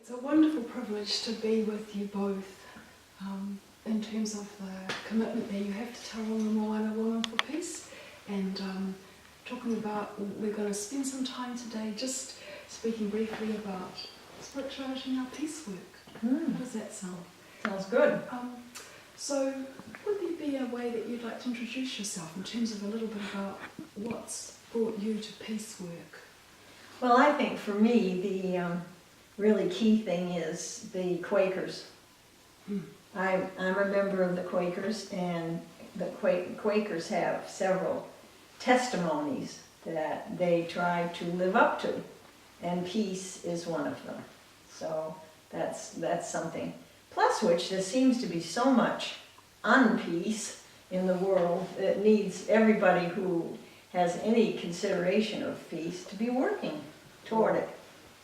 It's a wonderful privilege to be with you both in terms of the commitment that you have to Tauranga Moana Women for Peace, and talking about, we're going to spend some time today just speaking briefly about spirituality and our peace work. How does that sound? Sounds good. So would there be a way that you'd like to introduce yourself in terms of a little bit about what's brought you to peace work? Well, I think for me the really key thing is the Quakers. I'm a member of the Quakers, and the Quakers have several testimonies that they try to live up to, and peace is one of them. So that's something. Plus which there seems to be so much unpeace in the world that needs everybody who has any consideration of peace to be working toward it.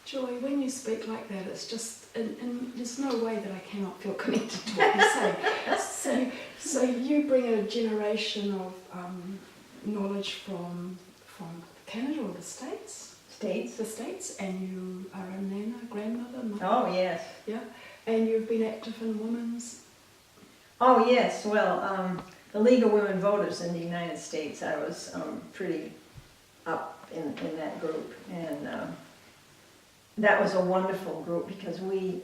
Joy, when you speak like that, it's just, and there's no way that I cannot feel connected to what you say. So you bring a generation of knowledge from Canada or the States? The States, and you are a nana, grandmother, mother? Oh, yes. Yeah, and you've been active in women's? Oh, yes. Well, the League of Women Voters in the United States, I was pretty up in that group, and that was a wonderful group because we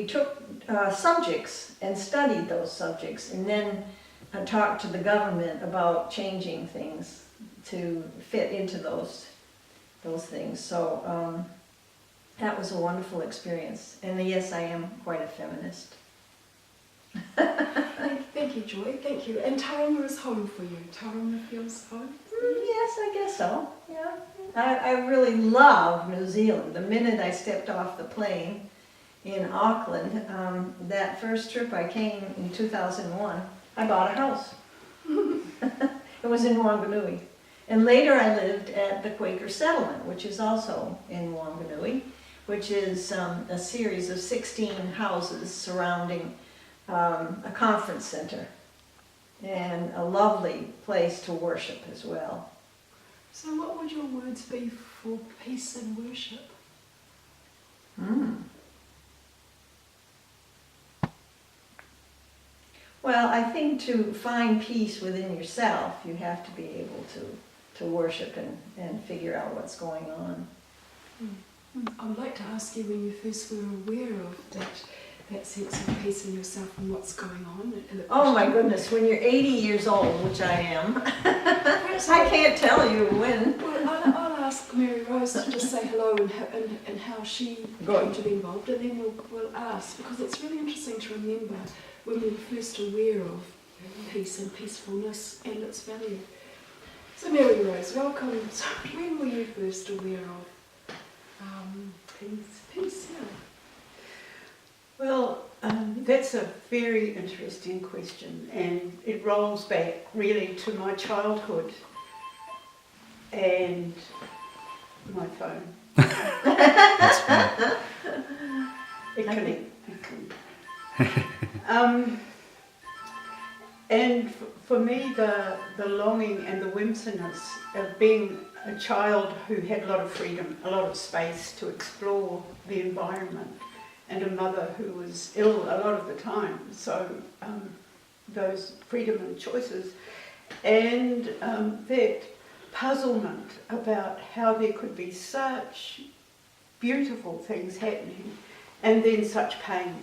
took subjects and studied those subjects, and then talked to the government about changing things to fit into those things. So that was a wonderful experience. And yes, I am quite a feminist. Thank you, Joy. Thank you. And Tauranga is home for you. Tauranga feels home? Yes, I guess so. Yeah. I really love New Zealand. The minute I stepped off the plane in Auckland, that first trip I came in 2001, I bought a house. It was in Wanganui. And later I lived at the Quaker Settlement, which is also in Wanganui, which is a series of 16 houses surrounding a conference center, and a lovely place to worship as well. So what would your words be for peace and worship? Well, I think to find peace within yourself, you have to be able to worship and figure out what's going on. I would like to ask you, when you first were aware of that sense of peace in yourself and what's going on. Oh my goodness, when you're 80 years old, which I am, I can't tell you when. Well, I'll ask Mary Rose to just say hello and how she came to be involved, and then we'll ask, because it's really interesting to remember when we were first aware of peace and peacefulness and its value. So Mary Rose, welcome. So when were you first aware of peace? Yeah. Well, that's a very interesting question, and it rolls back really to my childhood and my phone. That's fine. And for me, the longing and the whimsiness of being a child who had a lot of freedom, a lot of space to explore the environment, and a mother who was ill a lot of the time, so those freedom and choices, and that puzzlement about how there could be such beautiful things happening, and then such pain,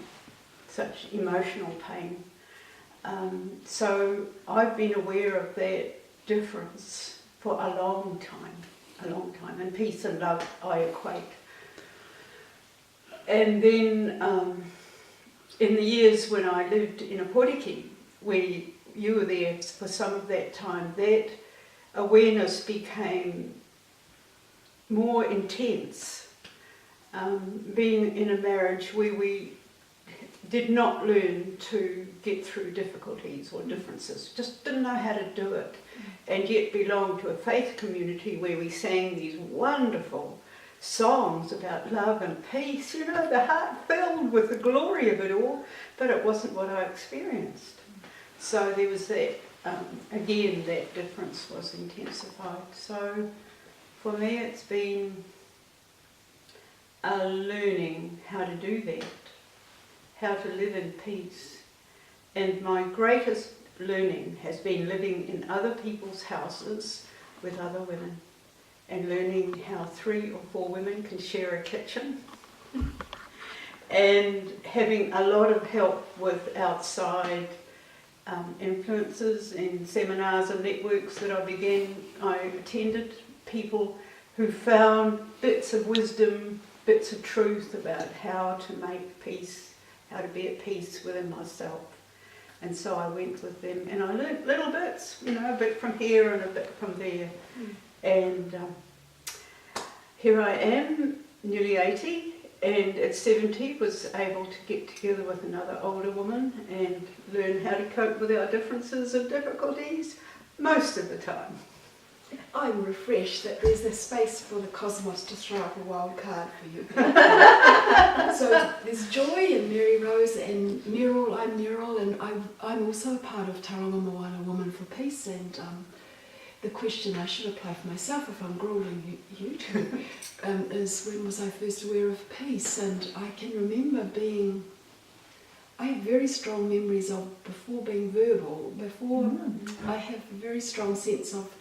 such emotional pain. So I've been aware of that difference for a long time, and peace and love I equate. And then in the years when I lived in Aporiki, where you were there for some of that time, that awareness became more intense. Being in a marriage where we did not learn to get through difficulties or differences, just didn't know how to do it, and yet belonged to a faith community where we sang these wonderful songs about love and peace, you know, the heart filled with the glory of it all, but it wasn't what I experienced. So there was that, again, that difference was intensified. So for me it's been are learning how to do that, how to live in peace. And my greatest learning has been living in other people's houses with other women and learning how 3 or 4 women can share a kitchen and having a lot of help with outside influences and seminars and networks that I attended, people who found bits of wisdom, bits of truth about how to make peace, how to be at peace within myself. And so I went with them and I learned little bits, a bit from here and a bit from there. And here I am, nearly 80, and at 70 was able to get together with another older woman and learn how to cope with our differences and difficulties most of the time. I'm refreshed that there's a space for the cosmos to throw up a wild card for you. So there's Joy and Mary Rose and Meryl. I'm Meryl, and I'm also a part of Tauranga Moana Woman for Peace. And the question I should apply for myself, if I'm grueling you two, is when was I first aware of peace? And I can remember I have very strong memories of before being verbal, I have a very strong sense of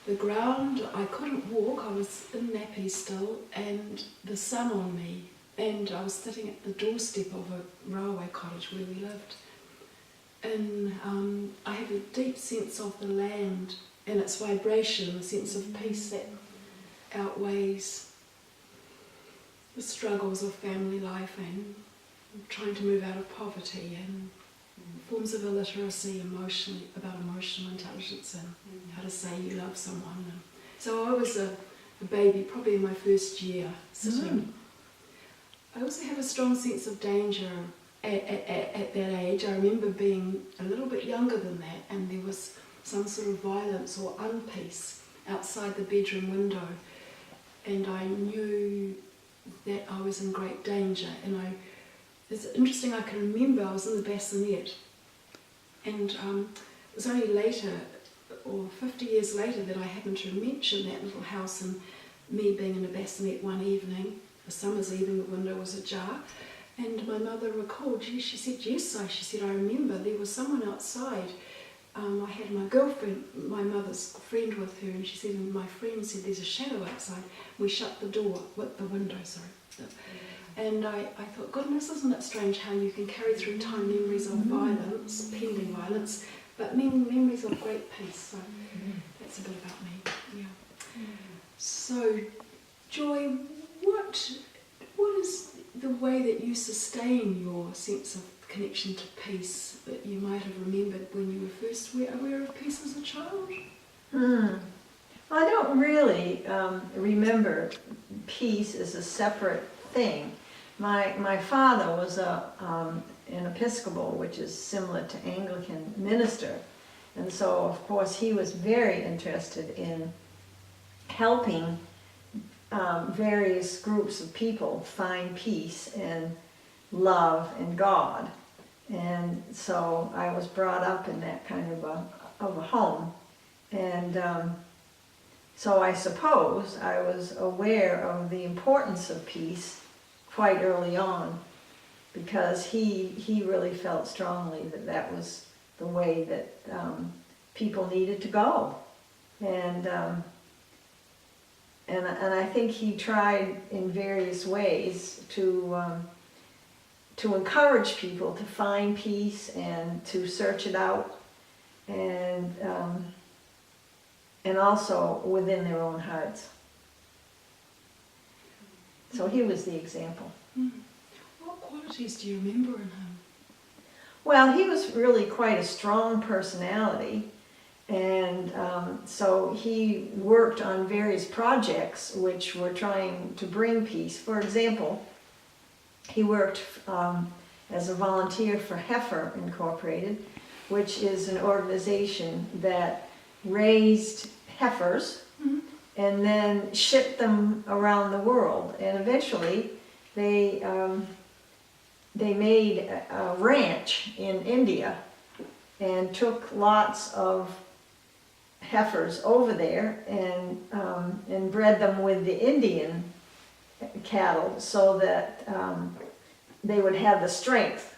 the ground. I couldn't walk, I was in nappies still, and the sun on me, and I was sitting at the doorstep of a railway cottage where we lived, and I have a deep sense of the land and its vibration, a sense of peace that outweighs the struggles of family life and trying to move out of poverty and forms of illiteracy about emotional intelligence and how to say you love someone. And so I was a baby, probably in my first year, sitting. I also have a strong sense of danger at that age. I remember being a little bit younger than that, and there was some sort of violence or unpeace outside the bedroom window, and I knew that I was in great danger. And it's interesting, I can remember I was in the bassinet, and it was only later, or 50 years later, that I happened to mention that little house and me being in a bassinet one evening, a summer's evening, the window was ajar, and my mother recalled, she said, yes, she said, I remember there was someone outside. I had my girlfriend, my mother's friend with her, and she said, and my friend said, there's a shadow outside. We shut the door, with the window, sorry. And I thought, goodness, isn't it strange how you can carry through time memories of violence, pending violence, but memories of great peace. So that's a bit about me, yeah. So, Joy, what is the way that you sustain your sense of connection to peace that you might have remembered when you were first aware of peace as a child? I don't really remember peace as a separate thing. My father was an Episcopal, which is similar to Anglican minister, and so of course he was very interested in helping various groups of people find peace and love and God. And so I was brought up in that kind of a home, and so I suppose I was aware of the importance of peace quite early on, because he really felt strongly that that was the way that people needed to go, and I think he tried in various ways to encourage people to find peace and to search it out, and also within their own hearts. So he was the example. What qualities do you remember in him? Well, he was really quite a strong personality, and so he worked on various projects which were trying to bring peace. For example, he worked as a volunteer for Heifer Incorporated, which is an organization that raised heifers and then shipped them around the world. And eventually they made a ranch in India and took lots of heifers over there and bred them with the Indian cattle so that they would have the strength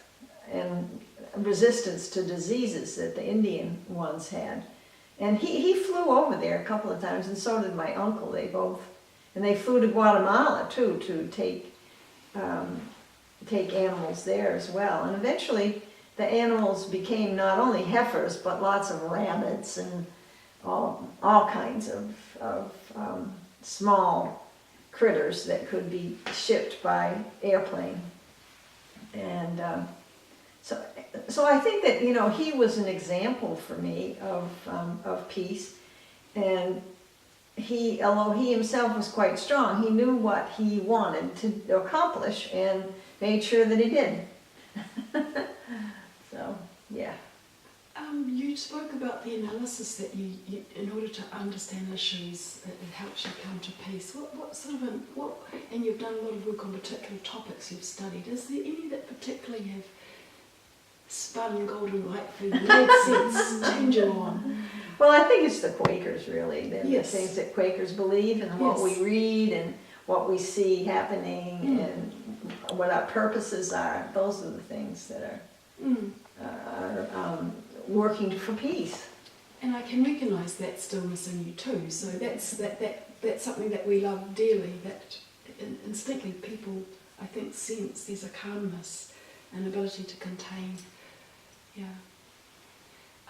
and resistance to diseases that the Indian ones had. And he flew over there a couple of times, and so did my uncle. They both, and they flew to Guatemala too to take animals there as well. And eventually the animals became not only heifers, but lots of rabbits and all kinds of small critters that could be shipped by airplane. And so I think that, you know, he was an example for me of peace. And although he himself was quite strong, he knew what he wanted to accomplish and made sure that he did. So, yeah. You spoke about the analysis that you in order to understand issues, it helps you come to peace. What sort of and you've done a lot of work on particular topics you've studied. Is there any that particularly have spun golden light for you, made sense, turned you on? Well, I think it's the Quakers, really. The Yes. things that Quakers believe and what we read and what we see happening and what our purposes are. Those are the things that are working for peace. And I can recognise that stillness in you too. So that's something that we love dearly. That instinctively people, I think, sense there's a calmness, an ability to contain. Yeah.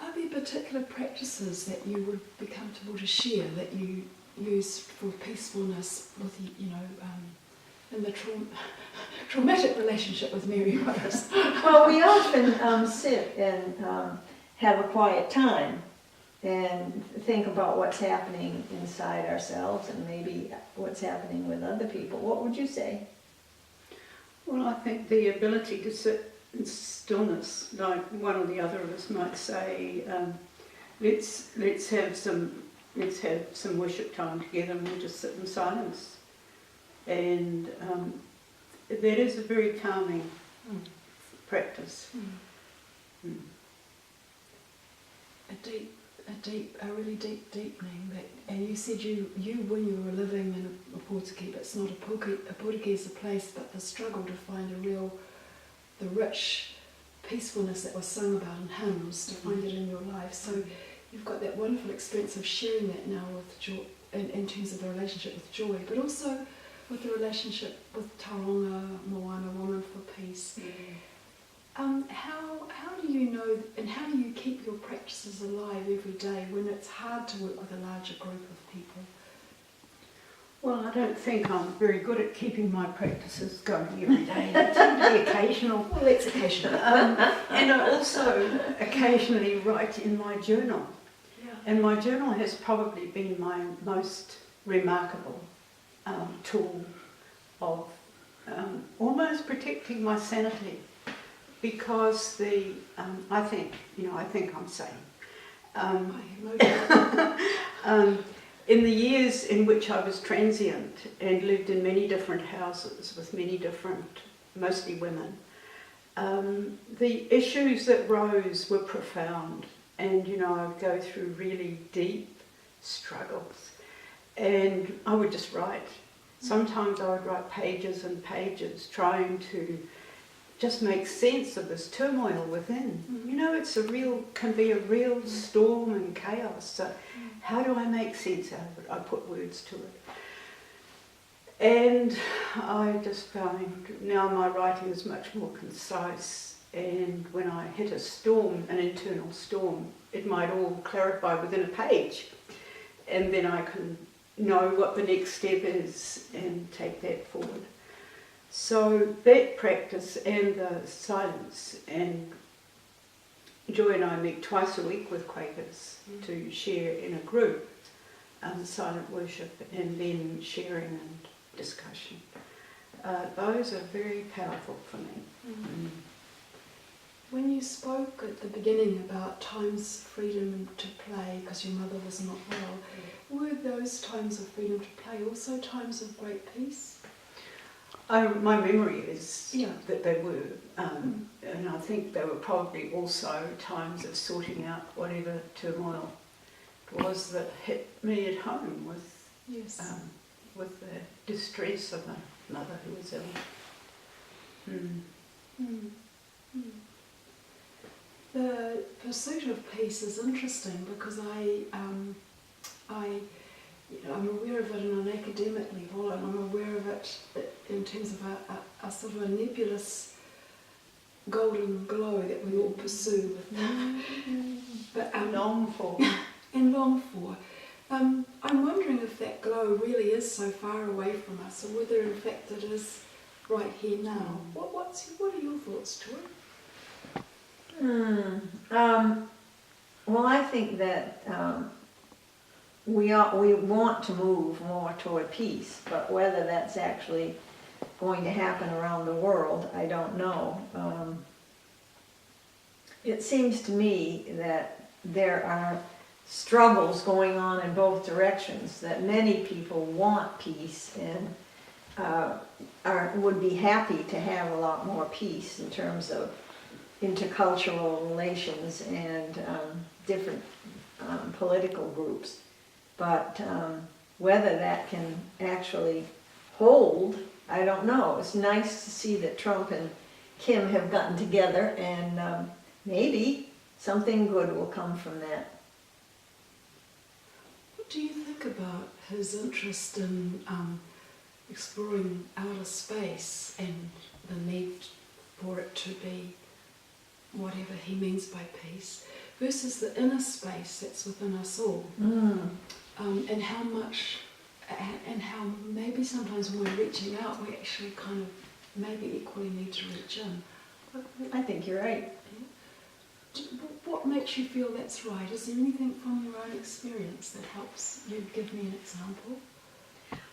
Are there particular practices that you would be comfortable to share that you use for peacefulness with, you know, in the traumatic relationship with Mary Rose? Well, we often sit and have a quiet time and think about what's happening inside ourselves and maybe what's happening with other people. What would you say? Well, I think the ability to sit in stillness, like one or the other of us might say, let's have some worship time together, and we'll just sit in silence. And that is a very calming practice. A really deep deepening. And you said you when you were living in a Portuguese, but it's not a Portuguese place, but the struggle to find the rich peacefulness that was sung about in hymns, to find it in your life. So you've got that wonderful experience of sharing that now with joy, in terms of the relationship with joy, but also with the relationship with Tauranga, Moana, Woman for Peace. How do you know, and how do you keep your practices alive every day when it's hard to work with a larger group of people? Well, I don't think I'm very good at keeping my practices going every day. They tend to be occasional. Well, that's occasional. And I also occasionally write in my journal. Yeah. And my journal has probably been my most remarkable tool of almost protecting my sanity, because I think I'm sane. In the years in which I was transient and lived in many different houses with many different, mostly women, the issues that rose were profound, and I would go through really deep struggles, and I would just write. Sometimes I would write pages and pages trying to just make sense of this turmoil within. Can be a real storm and chaos. So how do I make sense out of it? I put words to it. And I just found now my writing is much more concise, and when I hit a storm, an internal storm, it might all clarify within a page, and then I can know what the next step is and take that forward. So that practice and the silence, and Joy and I meet twice a week with Quakers to share in a group, silent worship and then sharing and discussion. Those are very powerful for me. When you spoke at the beginning about times of freedom to play because your mother was not well, were those times of freedom to play also times of great peace? My memory is that they were, and I think they were probably also times of sorting out whatever turmoil it was that hit me at home with the distress of mother who was ill. The pursuit of peace is interesting because I'm aware of it on an academic level, and I'm aware of it in terms of a sort of a nebulous golden glow that we all pursue Long for. and long for. I'm wondering if that glow really is so far away from us, or whether in fact it is right here now. What are your thoughts, Tori? Well, I think that we want to move more toward peace, but whether that's actually going to happen around the world, I don't know. It seems to me that there are struggles going on in both directions, that many people want peace and would be happy to have a lot more peace in terms of intercultural relations and different political groups. But whether that can actually hold, I don't know. It's nice to see that Trump and Kim have gotten together, and maybe something good will come from that. What do you think about his interest in exploring outer space and the need for it to be whatever he means by peace, versus the inner space that's within us all? And how much, and how maybe sometimes when we're reaching out, we actually kind of maybe equally need to reach in. I think you're right. What makes you feel that's right? Is there anything from your own experience that helps you give me an example?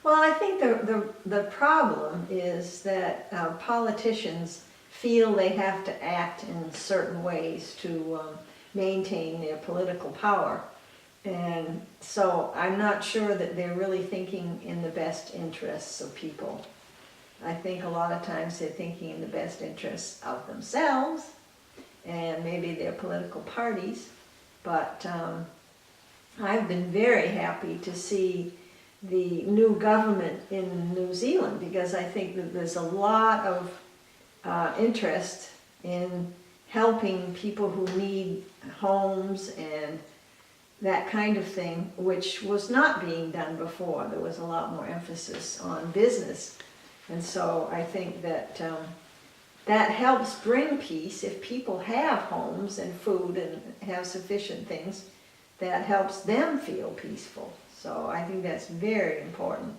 Well, I think the problem is that politicians feel they have to act in certain ways to maintain their political power. And so I'm not sure that they're really thinking in the best interests of people. I think a lot of times they're thinking in the best interests of themselves and maybe their political parties. But I've been very happy to see the new government in New Zealand, because I think that there's a lot of interest in helping people who need homes and that kind of thing, which was not being done before. There was a lot more emphasis on business. And so I think that that helps bring peace. If people have homes and food and have sufficient things, that helps them feel peaceful. So I think that's very important.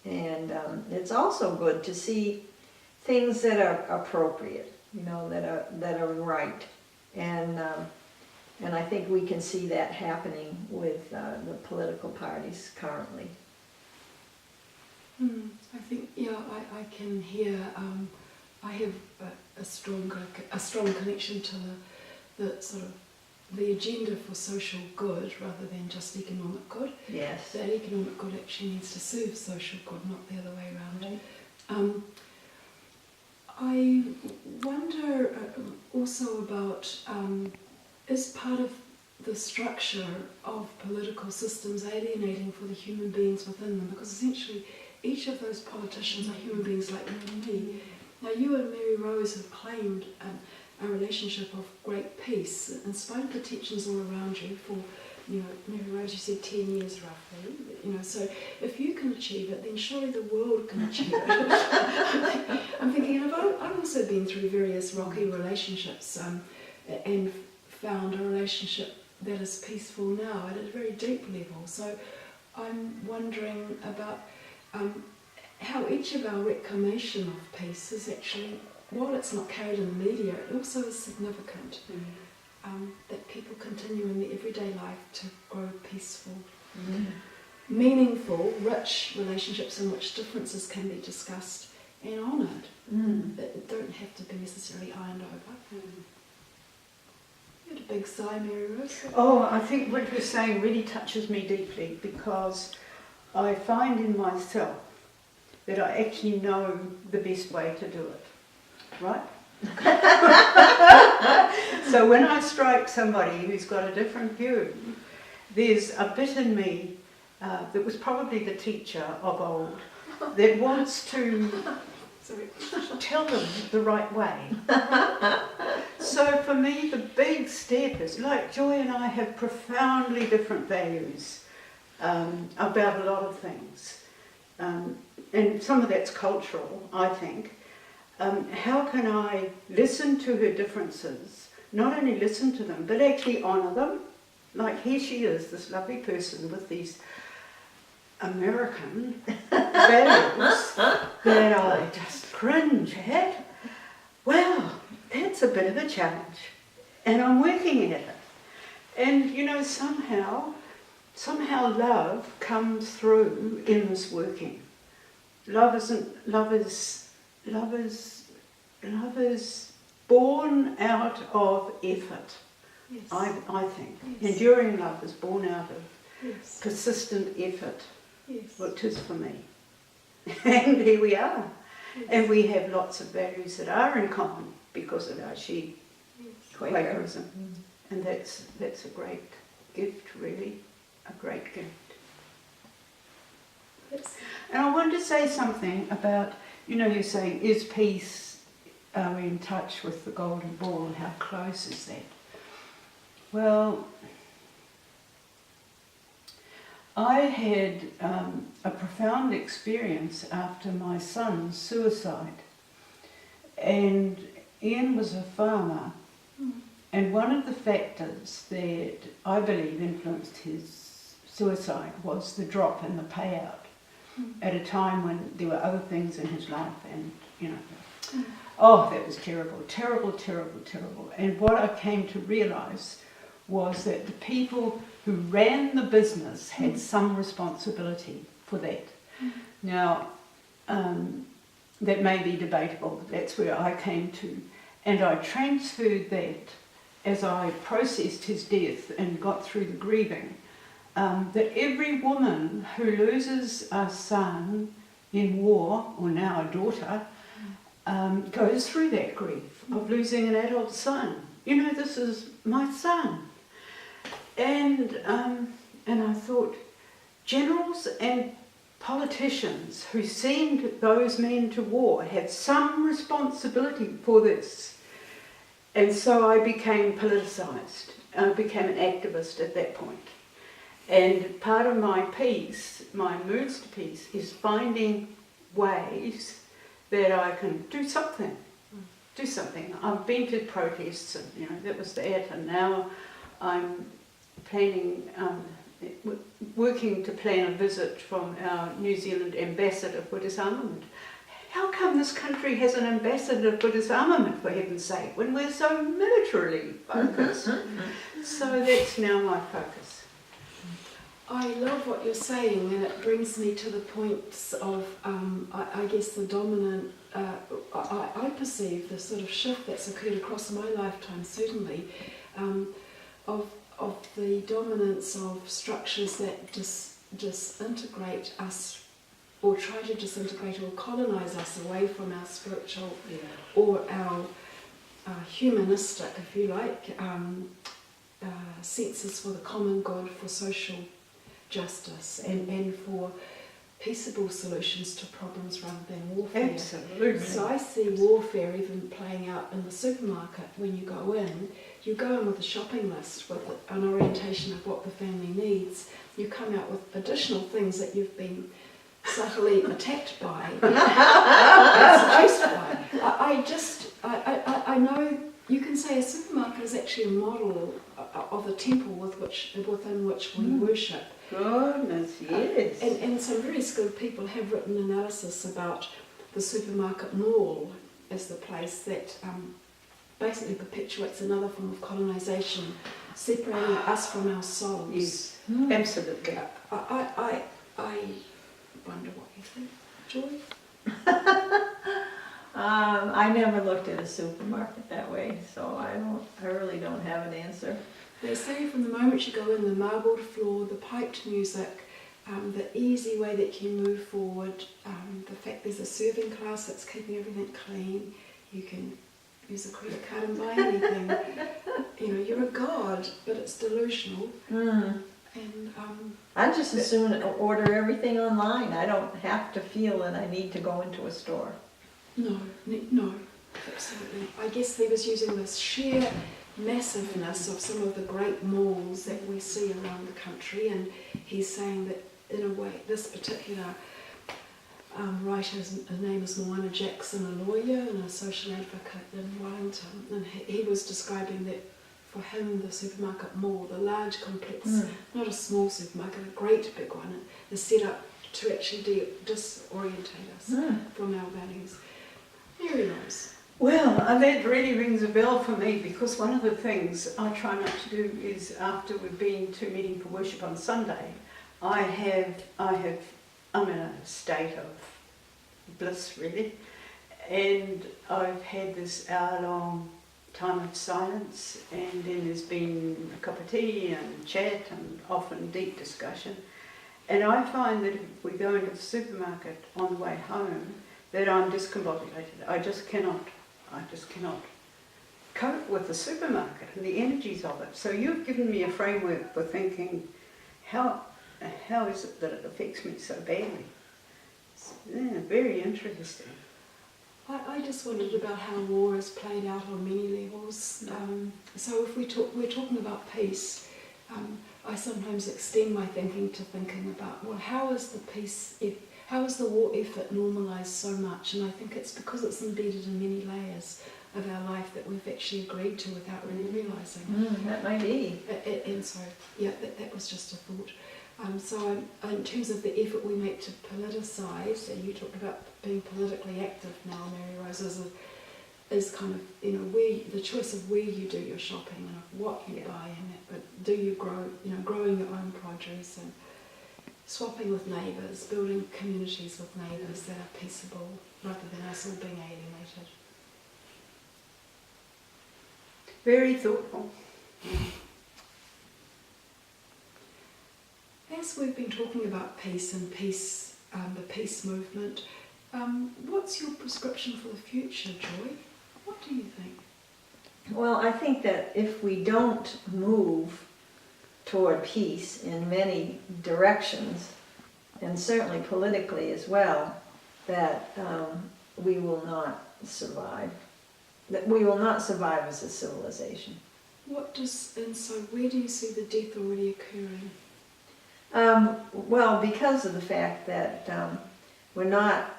And it's also good to see things that are appropriate, that are right. And I think we can see that happening with the political parties currently. I think, I can hear, I have a strong connection to the sort of the agenda for social good rather than just economic good. Yes. That economic good actually needs to serve social good, not the other way around. Right. I wonder also about, is part of the structure of political systems alienating for the human beings within them? Because essentially each of those politicians are human beings like you and me. Now you and Mary Rose have claimed a relationship of great peace in spite of the tensions all around you for, Mary Rose, you said 10 years roughly, so if you can achieve it, then surely the world can achieve it. I'm thinking, I've also been through various rocky relationships and found a relationship that is peaceful now at a very deep level. So I'm wondering about how each of our reclamation of peace is actually, while it's not carried in the media, it also is significant. That people continue in their everyday life to grow peaceful, meaningful, rich relationships in which differences can be discussed and honoured. That don't have to be necessarily ironed over. You had a big sigh, Mary Rose. Oh, I think what you're saying really touches me deeply, because I find in myself that I actually know the best way to do it, right? So when I strike somebody who's got a different view, there's a bit in me that was probably the teacher of old that wants to Sorry. tell them the right way. So for me, the big step is, like Joy and I have profoundly different values about a lot of things. And some of that's cultural, I think. How can I listen to her differences, not only listen to them, but actually honour them? Like here she is, this lovely person with these American values that I just cringe at. Wow, that's a bit of a challenge. And I'm working at it. And you know, somehow love comes through in this working. Love is born out of effort, Yes. I think. Yes. Enduring love is born out of Yes. persistent effort, Yes. well, it is for me. And here we are. Yes. And we have lots of values that are in common because of our sheep Yes. Quakerism. And that's a great gift, really, a great gift. Yes. And I wanted to say something about, you know, you're saying, is peace, are we in touch with the golden ball, and how close is that? Well, I had a profound experience after my son's suicide. And Ian was a farmer, and one of the factors that I believe influenced his suicide was the drop in the payout at a time when there were other things in his life, and you know, oh, that was terrible, terrible, terrible, terrible. And what I came to realise was that the people who ran the business had some responsibility for that. Now, that may be debatable, but that's where I came to. And I transferred that as I processed his death and got through the grieving, that every woman who loses a son in war, or now a daughter, goes through that grief of losing an adult son. You know, this is my son. And I thought, generals and politicians who send those men to war have some responsibility for this. And so I became politicised. I became an activist at that point. And part of my piece, my moves to peace, is finding ways that I can do something. Do something. I've been to protests, and you know, that was that, and now I'm planning, working to plan a visit from our New Zealand ambassador for disarmament. How come this country has an ambassador for disarmament, for heaven's sake, when we're so militarily focused? So that's now my focus. I love what you're saying, and it brings me to the points of, I guess, the dominant, I perceive the sort of shift that's occurred across my lifetime, certainly, of the dominance of structures that disintegrate us, or try to disintegrate or colonise us away from our spiritual or our humanistic, if you like, senses for the common good, for social justice, and for peaceable solutions to problems rather than warfare. Absolutely. So I see warfare even playing out in the supermarket. When you go in with a shopping list with an orientation of what the family needs. You come out with additional things that you've been subtly attacked by, and seduced by. I know you can say a supermarket is actually a model of a temple within which we worship. Goodness, yes. And some very skilled people have written analysis about the supermarket mall as the place that basically perpetuates another form of colonisation, separating us from our souls. Yes, absolutely. I wonder what you think, Joy? I never looked at a supermarket that way, so I really don't have an answer. They say from the moment you go in, the marbled floor, the piped music, the easy way that you move forward, the fact there's a serving class that's keeping everything clean, you can use a credit card and buy anything. You know, you're a god, but it's delusional. And I'd just as soon order everything online. I don't have to feel that I need to go into a store. no, absolutely. I guess he was using this sheer massiveness of some of the great malls that we see around the country, and he's saying that in a way, this particular writer, his name is Moana Jackson, a lawyer and a social advocate in Wellington, and he was describing that for him the supermarket mall, the large complex, not a small supermarket, a great big one, is set up to actually disorientate us from our values. Very nice. Well, that really rings a bell for me, because one of the things I try not to do is, after we've been to meeting for worship on Sunday, I'm in a state of bliss really, and I've had this hour-long time of silence, and then there's been a cup of tea and chat and often deep discussion. And I find that if we go into the supermarket on the way home, that I'm discombobulated. I just cannot cope with the supermarket and the energies of it. So you've given me a framework for thinking, how is it that it affects me so badly? It's, very interesting. I just wondered about how war is played out on many levels. So if we're talking about peace, I sometimes extend my thinking to thinking about, well, how is the war effort normalised so much? And I think it's because it's embedded in many layers of our life that we've actually agreed to without really realising. That might be. And so, yeah, that was just a thought. So in terms of the effort we make to politicise, and you talked about being politically active now, Mary Rose, is kind of, where the choice of where you do your shopping and of what you buy, but do you grow, growing your own produce and swapping with neighbours, building communities with neighbours that are peaceable rather than us all being alienated. Very thoughtful. As we've been talking about peace and peace, the peace movement, what's your prescription for the future, Joy? What do you think? Well, I think that if we don't move toward peace in many directions, and certainly politically as well, that we will not survive. That we will not survive as a civilization. And so where do you see the death already occurring? Well, because of the fact that we're not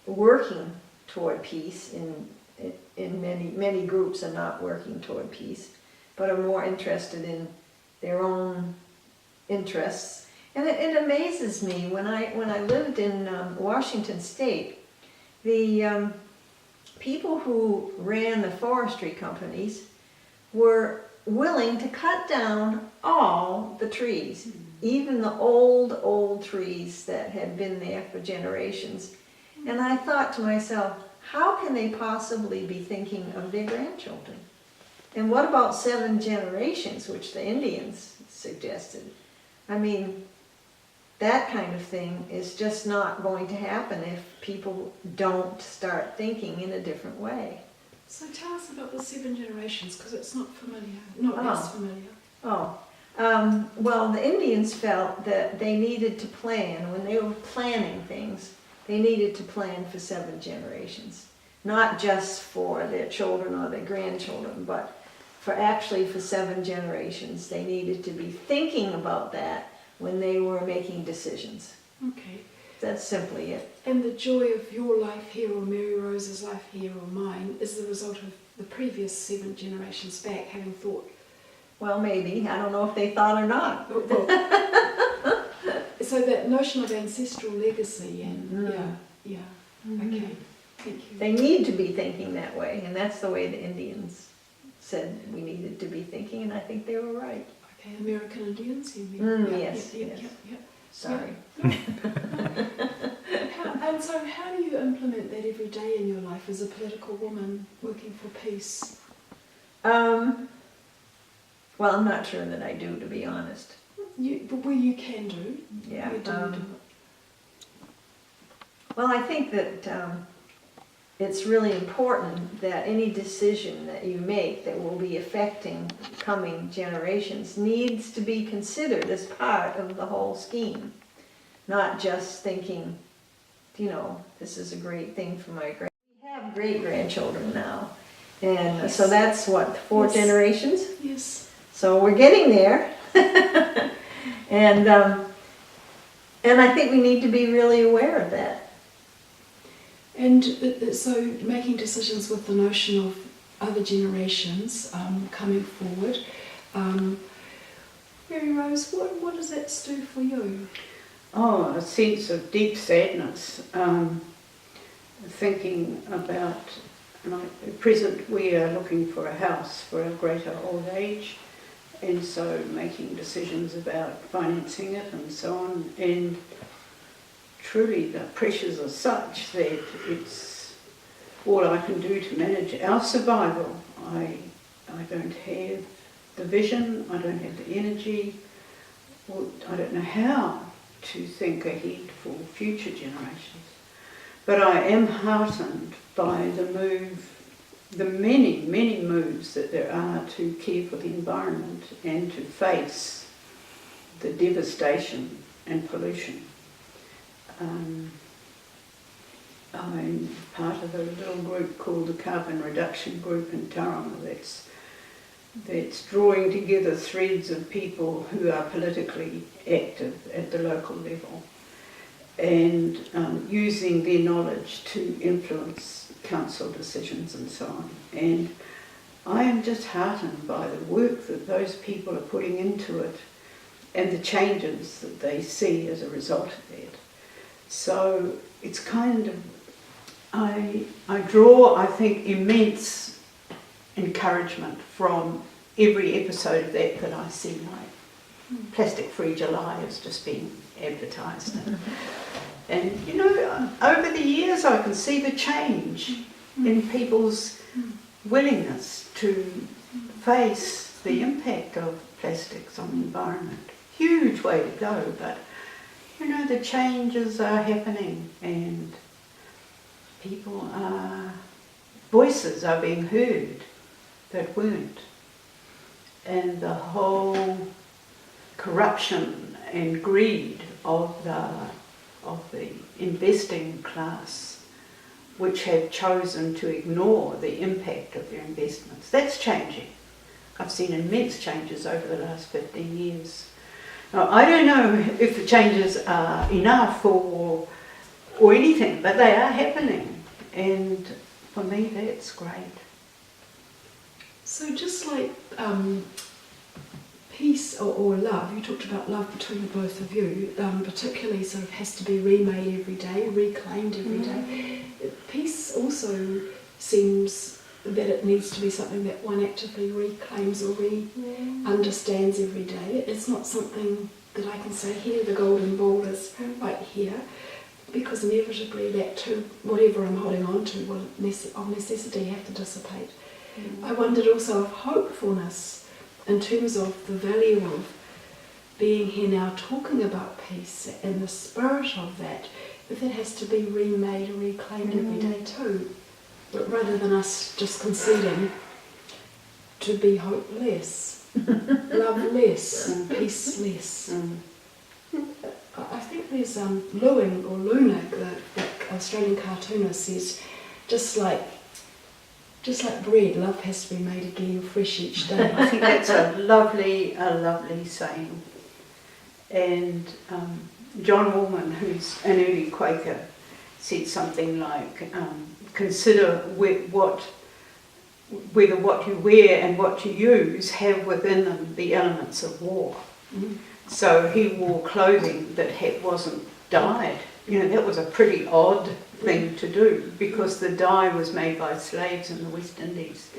working toward peace, in many groups are not working toward peace, but are more interested in their own interests. And it amazes me, when I lived in Washington State, the people who ran the forestry companies were willing to cut down all the trees, even the old trees that had been there for generations. And I thought to myself, how can they possibly be thinking of their grandchildren? And what about 7 generations, which the Indians suggested? I mean, that kind of thing is just not going to happen if people don't start thinking in a different way. So tell us about the 7 generations, because it's not as familiar. Well, the Indians felt that they needed to plan, when they were planning things, they needed to plan for 7 generations. Not just for their children or their grandchildren, but for 7 generations. They needed to be thinking about that when they were making decisions. Okay. That's simply it. And the joy of your life here, or Mary Rose's life here, or mine, is the result of the previous 7 generations back having thought. Well, maybe. I don't know if they thought or not. So that notion of ancestral legacy, and okay, thank you. They need to be thinking that way, and that's the way the Indians said we needed to be thinking, and I think they were right. Okay, American Indians, you mean? Yes. Sorry. And so how do you implement that every day in your life as a political woman working for peace? Well, I'm not sure that I do, to be honest. But where you can do, Yeah. where do you do it? Well, I think that it's really important that any decision that you make that will be affecting coming generations needs to be considered as part of the whole scheme. Not just thinking, you know, this is a great thing for my grand. We have great-grandchildren now. And so that's what, 4 generations? Yes. So we're getting there. And I think we need to be really aware of that. And so making decisions with the notion of other generations coming forward. Mary Rose, what does that do for you? Oh, a sense of deep sadness. Thinking about, like at present we are looking for a house for our greater old age, and so making decisions about financing it and so on, and truly the pressures are such that it's all I can do to manage our survival. I don't have the vision, I don't have the energy, or I don't know how to think ahead for future generations. But I am heartened by the many, many moves that there are to care for the environment and to face the devastation and pollution. I'm part of a little group called the Carbon Reduction Group in Tauranga that's drawing together threads of people who are politically active at the local level and using their knowledge to influence council decisions and so on. And I am just heartened by the work that those people are putting into it and the changes that they see as a result of that. So it's kind of, I draw, I think, immense encouragement from every episode of that I see. Like Plastic Free July has just been advertised. And you know, over the years I can see the change in people's willingness to face the impact of plastics on the environment. Huge way to go, but you know, the changes are happening and voices are being heard that weren't. And the whole corruption and greed of the investing class, which have chosen to ignore the impact of their investments, that's changing. I've seen immense changes over the last 15 years. Now, I don't know if the changes are enough or anything, but they are happening, and for me that's great. So just like peace or love, you talked about love between the both of you, particularly sort of has to be remade every day, reclaimed every day. Peace also seems that it needs to be something that one actively reclaims or understands every day. It's not something that I can say, here the golden ball is right here, because inevitably that too, whatever I'm holding on to will of necessity have to dissipate. I wondered also of hopefulness in terms of the value of being here now talking about peace and the spirit of that, if it has to be remade or reclaimed every day too, but rather than us just conceding to be hopeless, loveless, peaceless. I think there's Lewin or Lunig, the Australian cartoonist, says just like bread, love has to be made again fresh each day. I think that's a lovely saying. And John Woolman, who's an early Quaker, said something like, consider whether what you wear and what you use have within them the elements of war. So he wore clothing that wasn't dyed. You know, that was a pretty odd thing to do, because the dye was made by slaves in the West Indies.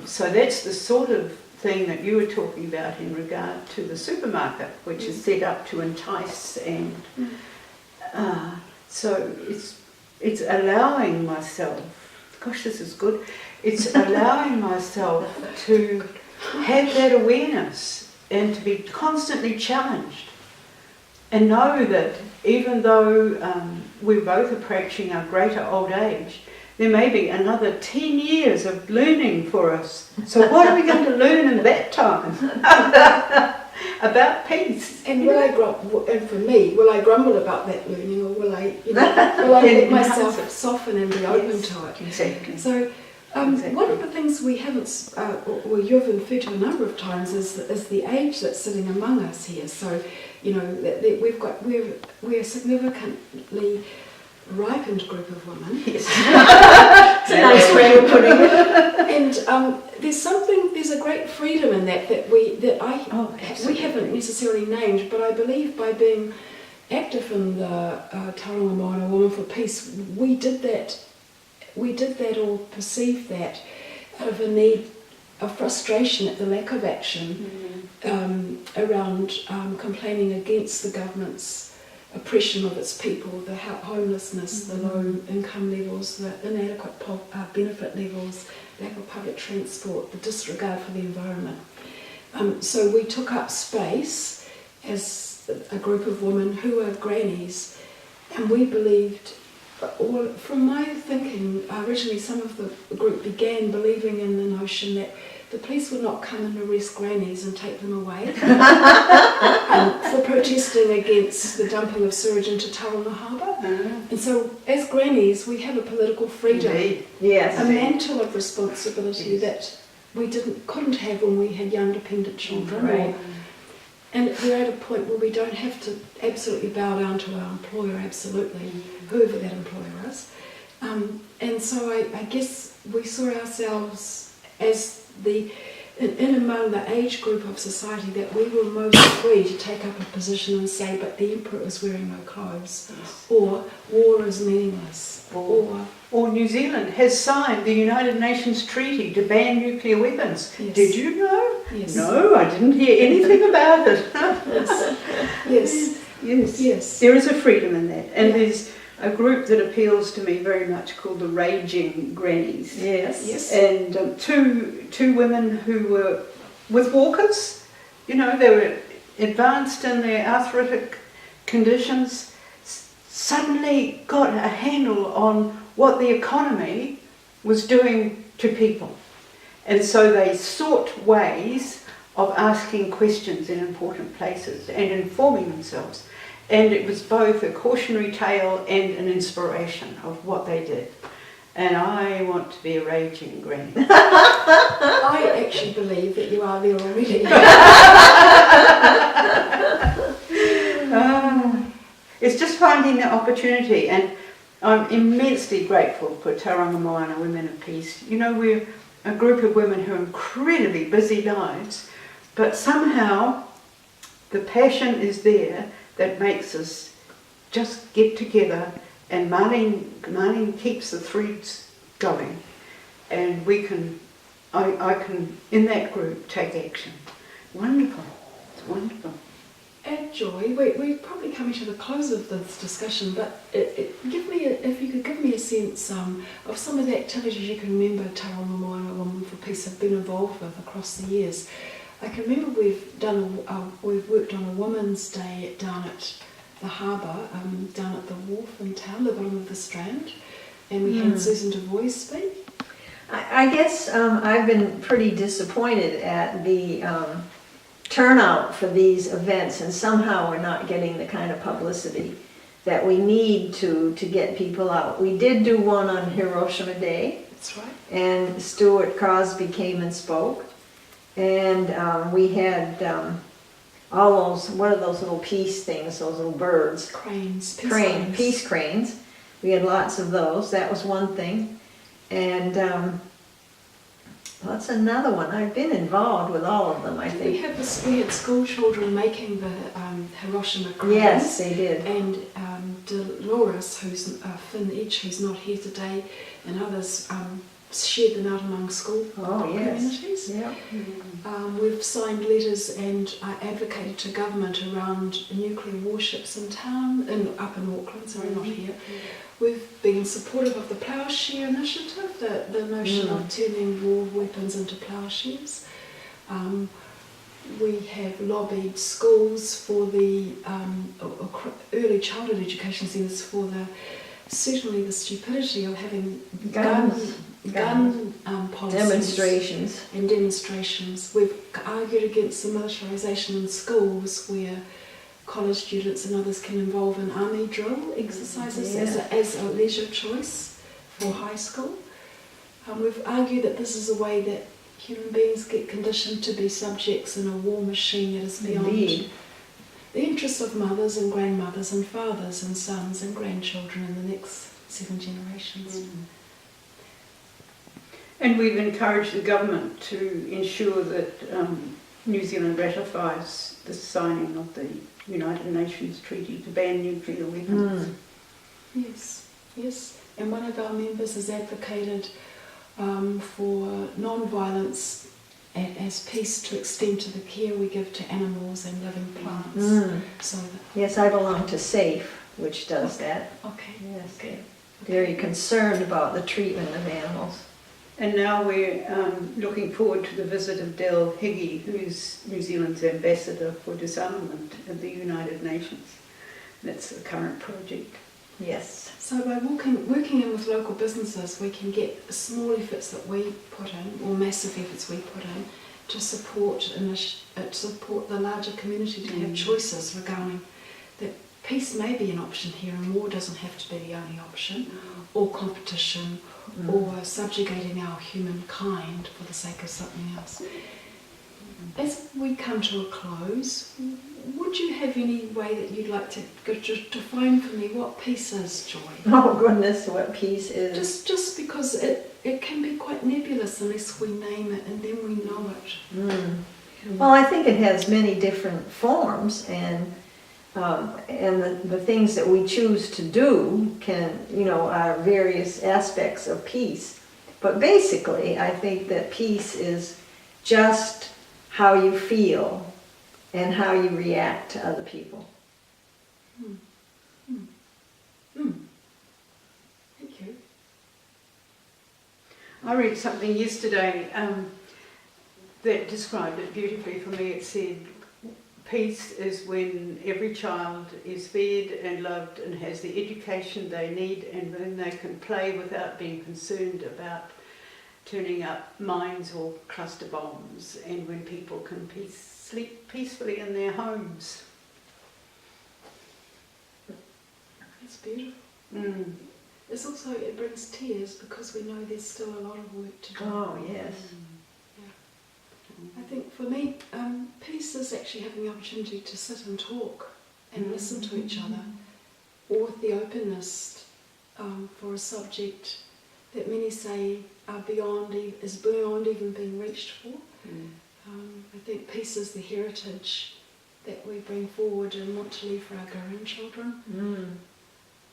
So that's the sort of thing that you were talking about in regard to the supermarket, which is set up to entice, and so it's allowing myself, gosh, this is good, it's allowing myself to have that awareness and to be constantly challenged and know that even though we're both approaching our greater old age, there may be another 10 years of learning for us. So what are we going to learn in that time? About peace. And and for me, will I grumble about that learning, or will I, will I let myself soften and be open to it? Exactly. So, one of the things we haven't, or you've referred to a number of times, is the age that's sitting among us here. So, we're a significantly ripened group of women. Yes. It's a nice way of putting it. And there's a great freedom in that we haven't necessarily named, but I believe by being active in the Tauranga Moana Women for Peace, we did that or perceived that out of a need, a frustration at the lack of action around complaining against the government's oppression of its people, the homelessness, the low income levels, the inadequate benefit levels, lack of public transport, the disregard for the environment. So we took up space as a group of women who are grannies, and we believed, from my thinking, originally some of the group began believing in the notion that the police would not come and arrest grannies and take them away for protesting against the dumping of sewage into Tauranga Harbour. And so, as grannies, we have a political freedom, a mantle of responsibility that we couldn't have when we had young dependent children. Right. And we're at a point where we don't have to absolutely bow down to our employer, absolutely, whoever that employer is. And so I guess we saw ourselves as in among the age group of society that we were most free to take up a position and say, but the emperor is wearing no clothes, or war is meaningless, or New Zealand has signed the United Nations Treaty to ban nuclear weapons. Yes. Did you know? Yes. No, I didn't hear anything about it. Yes. There is a freedom in that, and there's a group that appeals to me very much called the Raging Grannies. Yes. And two women who were with walkers, they were advanced in their arthritic conditions, suddenly got a handle on what the economy was doing to people. And so they sought ways of asking questions in important places and informing themselves. And it was both a cautionary tale and an inspiration of what they did. And I want to be a raging granny. I actually believe that you are there already. It's just finding the opportunity, and I'm immensely grateful for Tauranga Moana Women of Peace. We're a group of women who are incredibly busy lives, but somehow the passion is there that makes us just get together, and Marlene keeps the threads going, and I can in that group take action. Wonderful, it's wonderful. And Joy, we're probably coming to the close of this discussion, but if you could give me a sense of some of the activities you can remember Tauranga Moana Women for Peace have been involved with across the years. I can remember we've worked on a Women's Day down at the harbour, down at the wharf in town, the bottom of the Strand, and we had Susan DeVoy speak. I guess I've been pretty disappointed at the turnout for these events, and somehow we're not getting the kind of publicity that we need to get people out. We did do one on Hiroshima Day. That's right. And Stuart Crosby came and spoke. And we had all those, what are those little peace things, those little birds? Cranes. Peace cranes. We had lots of those. That was one thing. And that's another one. I've been involved with all of them, I think. We had school children making the Hiroshima cranes. Yes, they did. And Dolores, who's Finn Edge, who's not here today, and others shared them out among school communities. Yeah. We've signed letters and advocated to government around nuclear warships in town, up in Auckland, sorry, not here. We've been supportive of the Ploughshare Initiative, the notion of turning war weapons into ploughshares. We have lobbied schools for the early childhood education centres for the certainly the stupidity of having Guns. gun policies Demonstrations. and demonstrations. We've argued against the militarisation in schools where college students and others can involve in army drill exercises as a leisure choice for high school. We've argued that this is a way that human beings get conditioned to be subjects in a war machine that is beyond Indeed. the interests of mothers and grandmothers and fathers and sons and grandchildren in the next 7 generations. And we've encouraged the government to ensure that New Zealand ratifies the signing of the United Nations Treaty to ban nuclear weapons. Yes, yes. And one of our members has advocated for non-violence as peace to extend to the care we give to animals and living plants. So Yes, I belong to SAFE, which does that. okay. Yes, Okay. very concerned about the treatment of animals. And now we're looking forward to the visit of Del Higgy, who's New Zealand's ambassador for disarmament at the United Nations. That's the current project. Yes. So by working in with local businesses, we can get small efforts that we put in, or massive efforts we put in, to support the larger community to have choices regarding that peace may be an option here and war doesn't have to be the only option, or competition, or subjugating our humankind for the sake of something else. As we come to a close, would you have any way that you'd like to define for me what peace is, Joy? Oh goodness, what peace is. Just because it can be quite nebulous unless we name it and then we know it. Well, I think it has many different forms, and the things that we choose to do are various aspects of peace. But basically, I think that peace is just how you feel and how you react to other people. Thank you. I read something yesterday that described it beautifully for me. It said, peace is when every child is fed and loved and has the education they need, and when they can play without being concerned about turning up mines or cluster bombs, and when people can sleep peacefully in their homes. It's beautiful. It's also, it brings tears because we know there's still a lot of work to do. Oh, yes. I think for me, peace is actually having the opportunity to sit and talk and listen to each other, or with the openness for a subject that many say is beyond even being reached for. I think peace is the heritage that we bring forward and want to leave for our grandchildren.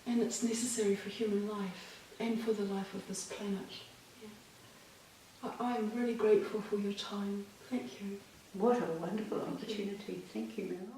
And it's necessary for human life and for the life of this planet. I'm really grateful for your time. Thank you. What a wonderful opportunity. Thank you, Mel.